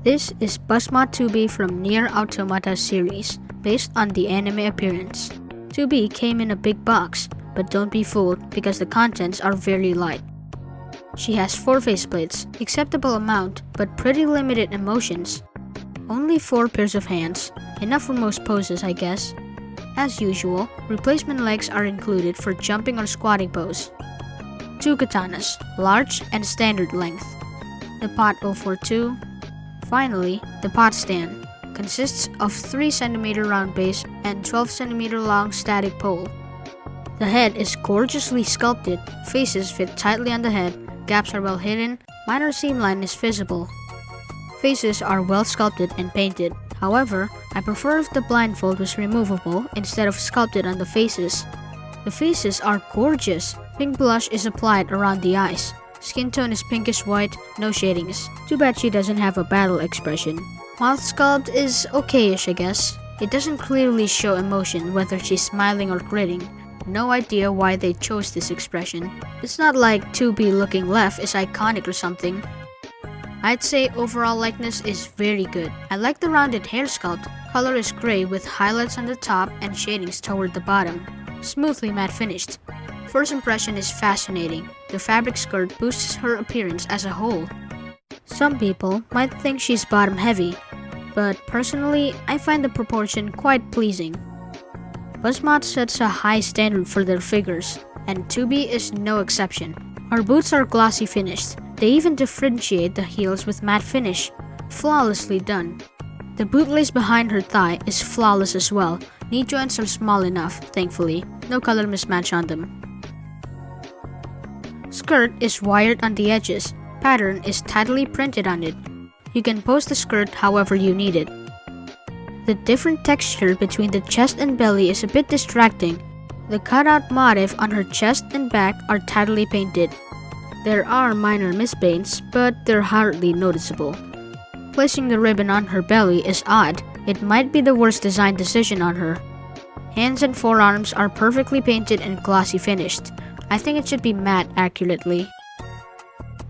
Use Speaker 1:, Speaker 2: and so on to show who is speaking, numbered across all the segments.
Speaker 1: This is Buzzmod 2B from Nier Automata series, based on the anime appearance. 2B came in a big box, but don't be fooled because the contents are very light. She has 4 faceplates, acceptable amount, but pretty limited emotions. Only 4 pairs of hands, enough for most poses I guess. As usual, replacement legs are included for jumping or squatting pose. 2 katanas, large and standard length. The pot 042. Finally, the pot stand consists of 3 cm round base and 12 cm long static pole. The head is gorgeously sculpted, faces fit tightly on the head, gaps are well hidden, minor seam line is visible. Faces are well sculpted and painted. However, I prefer if the blindfold was removable instead of sculpted on the faces. The faces are gorgeous. Pink blush is applied around the eyes. Skin tone is pinkish white, no shadings. Too bad she doesn't have a battle expression. Mouth sculpt is okay-ish I guess. It doesn't clearly show emotion whether she's smiling or gritting. No idea why they chose this expression. It's not like 2B looking left is iconic or something. I'd say overall likeness is very good. I like the rounded hair sculpt. Color is gray with highlights on the top and shadings toward the bottom. Smoothly matte finished. First impression is fascinating. The fabric skirt boosts her appearance as a whole. Some people might think she's bottom heavy, but personally, I find the proportion quite pleasing. Buzzmod sets a high standard for their figures, and 2B is no exception. Her boots are glossy finished. They even differentiate the heels with matte finish. Flawlessly done. The bootlace behind her thigh is flawless as well. Knee joints are small enough, thankfully. No color mismatch on them. Skirt is wired on the edges. Pattern is tightly printed on it. You can pose the skirt however you need it. The different texture between the chest and belly is a bit distracting. The cutout motif on her chest and back are tightly painted. There are minor mispaints, but they're hardly noticeable. Placing the ribbon on her belly is odd. It might be the worst design decision on her. Hands and forearms are perfectly painted and glossy finished. I think it should be matte accurately.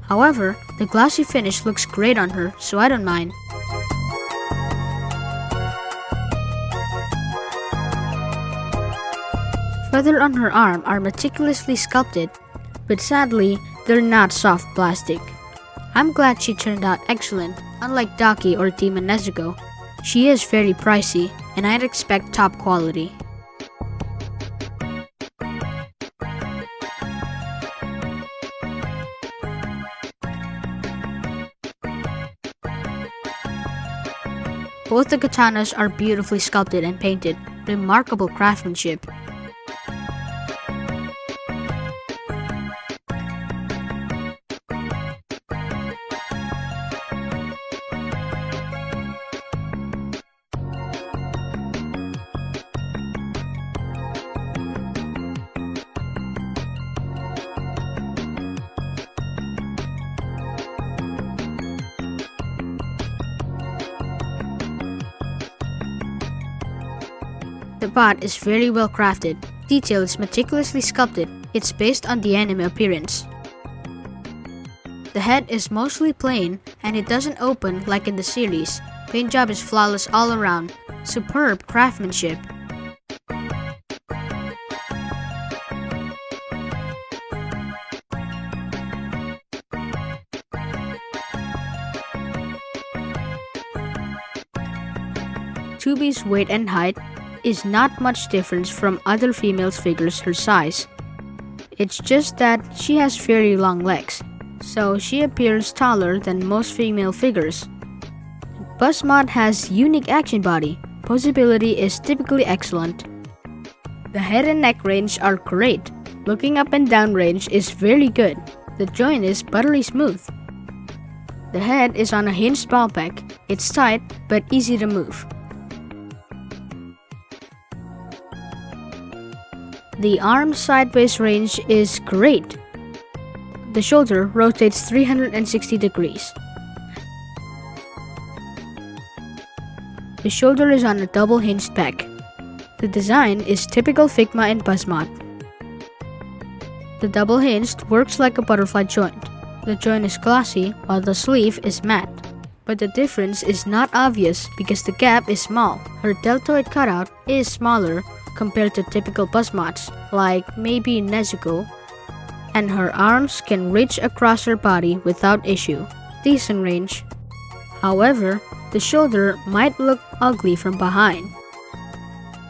Speaker 1: However, the glossy finish looks great on her, so I don't mind. Feathers on her arm are meticulously sculpted, but sadly, they're not soft plastic. I'm glad she turned out excellent, unlike Daki or Demon Nezuko. She is very pricey, and I'd expect top quality. Both the katanas are beautifully sculpted and painted. Remarkable craftsmanship. The pot is very well crafted. Detail is meticulously sculpted. It's based on the anime appearance. The head is mostly plain and it doesn't open like in the series. Paint job is flawless all around. Superb craftsmanship. Tubi's weight and height is not much difference from other female figures her size. It's just that she has very long legs, so she appears taller than most female figures. Buzzmod has unique action body. Posability is typically excellent. The head and neck range are great. Looking up and down range is very good. The joint is buttery smooth. The head is on a hinged ball peg. It's tight but easy to move. The arm sideways range is great. The shoulder rotates 360 degrees. The shoulder is on a double hinged peg. The design is typical Figma and Buzzmod. The double hinged works like a butterfly joint. The joint is glossy while the sleeve is matte. But the difference is not obvious because the gap is small. Her deltoid cutout is smaller compared to typical Buzzmods, like maybe Nezuko, and her arms can reach across her body without issue. Decent range. However, the shoulder might look ugly from behind.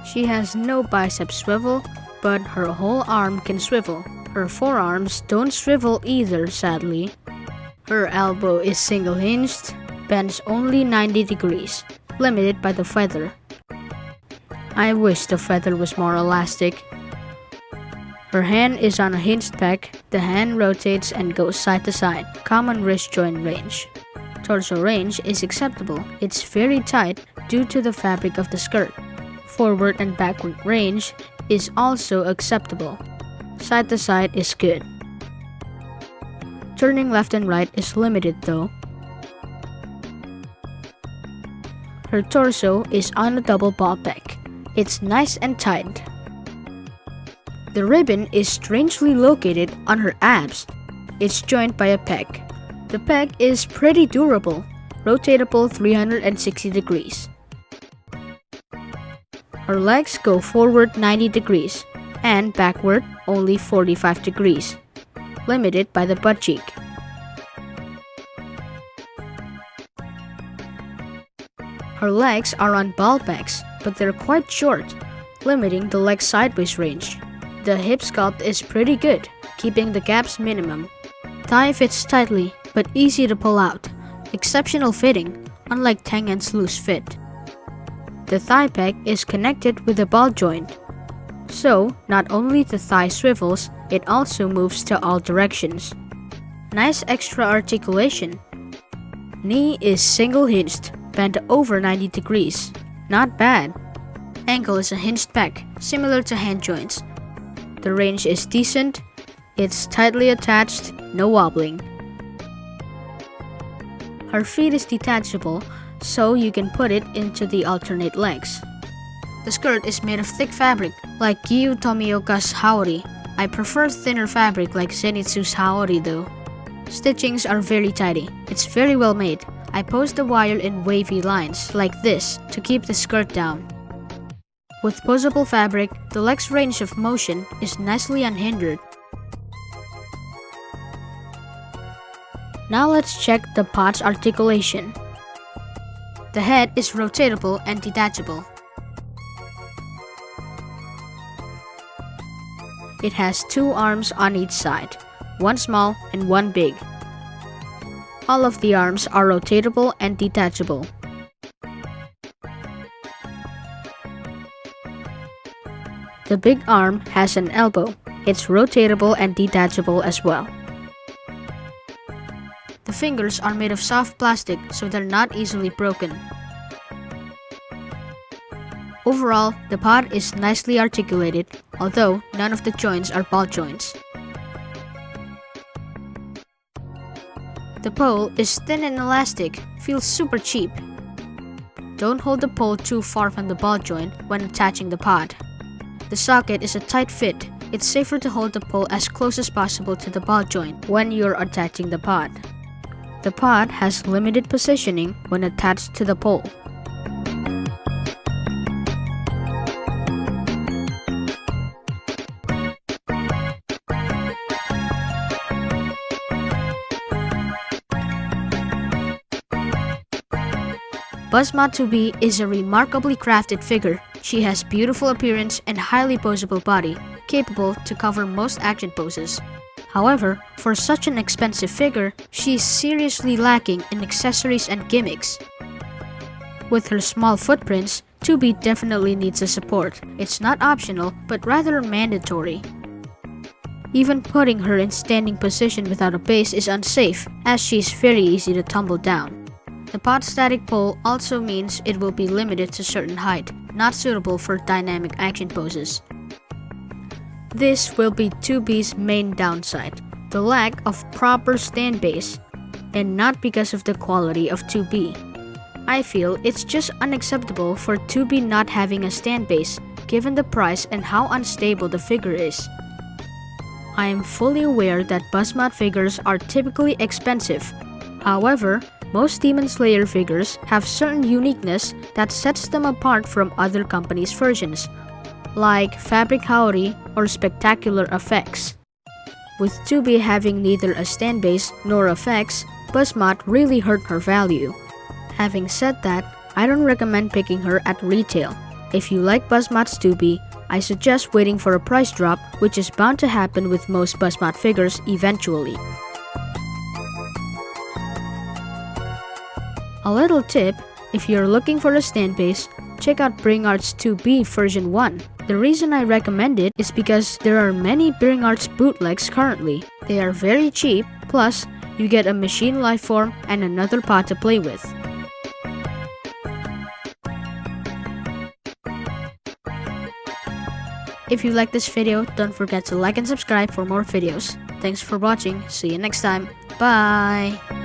Speaker 1: She has no bicep swivel, but her whole arm can swivel. Her forearms don't swivel either, sadly. Her elbow is single hinged, bends only 90 degrees, limited by the feather. I wish the feather was more elastic. Her hand is on a hinged peg. The hand rotates and goes side to side. Common wrist joint range. Torso range is acceptable. It's very tight due to the fabric of the skirt. Forward and backward range is also acceptable. Side to side is good. Turning left and right is limited though. Her torso is on a double ball peg. It's nice and tight. The ribbon is strangely located on her abs. It's joined by a peg. The peg is pretty durable, rotatable 360 degrees. Her legs go forward 90 degrees and backward only 45 degrees, limited by the butt cheek. Her legs are on ball pegs, but they're quite short, limiting the leg sideways range. The hip sculpt is pretty good, keeping the gaps minimum. Thigh fits tightly, but easy to pull out. Exceptional fitting, unlike Tengen's loose fit. The thigh peg is connected with a ball joint. So, not only the thigh swivels, it also moves to all directions. Nice extra articulation. Knee is single hinged, bent over 90 degrees. Not bad. Ankle is a hinged peg, similar to hand joints. The range is decent. It's tightly attached, no wobbling. Her feet is detachable, so you can put it into the alternate legs. The skirt is made of thick fabric, like Giyu Tomioka's haori. I prefer thinner fabric like Zenitsu's haori though. Stitchings are very tidy. It's very well made. I pose the wire in wavy lines, like this, to keep the skirt down. With posable fabric, the leg's range of motion is nicely unhindered. Now let's check the pot's articulation. The head is rotatable and detachable. It has two arms on each side, one small and one big. All of the arms are rotatable and detachable. The big arm has an elbow. It's rotatable and detachable as well. The fingers are made of soft plastic, so they're not easily broken. Overall, the pod is nicely articulated, although none of the joints are ball joints. The pole is thin and elastic, feels super cheap. Don't hold the pole too far from the ball joint when attaching the pod. The socket is a tight fit. It's safer to hold the pole as close as possible to the ball joint when you're attaching the pod. The pod has limited positioning when attached to the pole. Buzzmod 2B is a remarkably crafted figure. She has beautiful appearance and highly poseable body, capable to cover most action poses. However, for such an expensive figure, she is seriously lacking in accessories and gimmicks. With her small footprints, 2B definitely needs a support. It's not optional, but rather mandatory. Even putting her in standing position without a base is unsafe, as she is very easy to tumble down. The pod static pole also means it will be limited to certain height, not suitable for dynamic action poses. This will be 2B's main downside, the lack of proper stand base, and not because of the quality of 2B. I feel it's just unacceptable for 2B not having a stand base, given the price and how unstable the figure is. I am fully aware that Buzzmod figures are typically expensive. However, Most Demon Slayer figures have certain uniqueness that sets them apart from other companies' versions, like fabric Haori or spectacular effects. With 2B having neither a stand base nor effects, Buzzmod really hurt her value. Having said that, I don't recommend picking her at retail. If you like Buzzmod's 2B, I suggest waiting for a price drop, which is bound to happen with most Buzzmod figures eventually. A little tip, if you're looking for a stand base, check out Bring Arts 2B version 1. The reason I recommend it is because there are many Bring Arts bootlegs currently. They are very cheap, plus you get a machine lifeform and another pod to play with. If you like this video, don't forget to like and subscribe for more videos. Thanks for watching, see you next time, bye!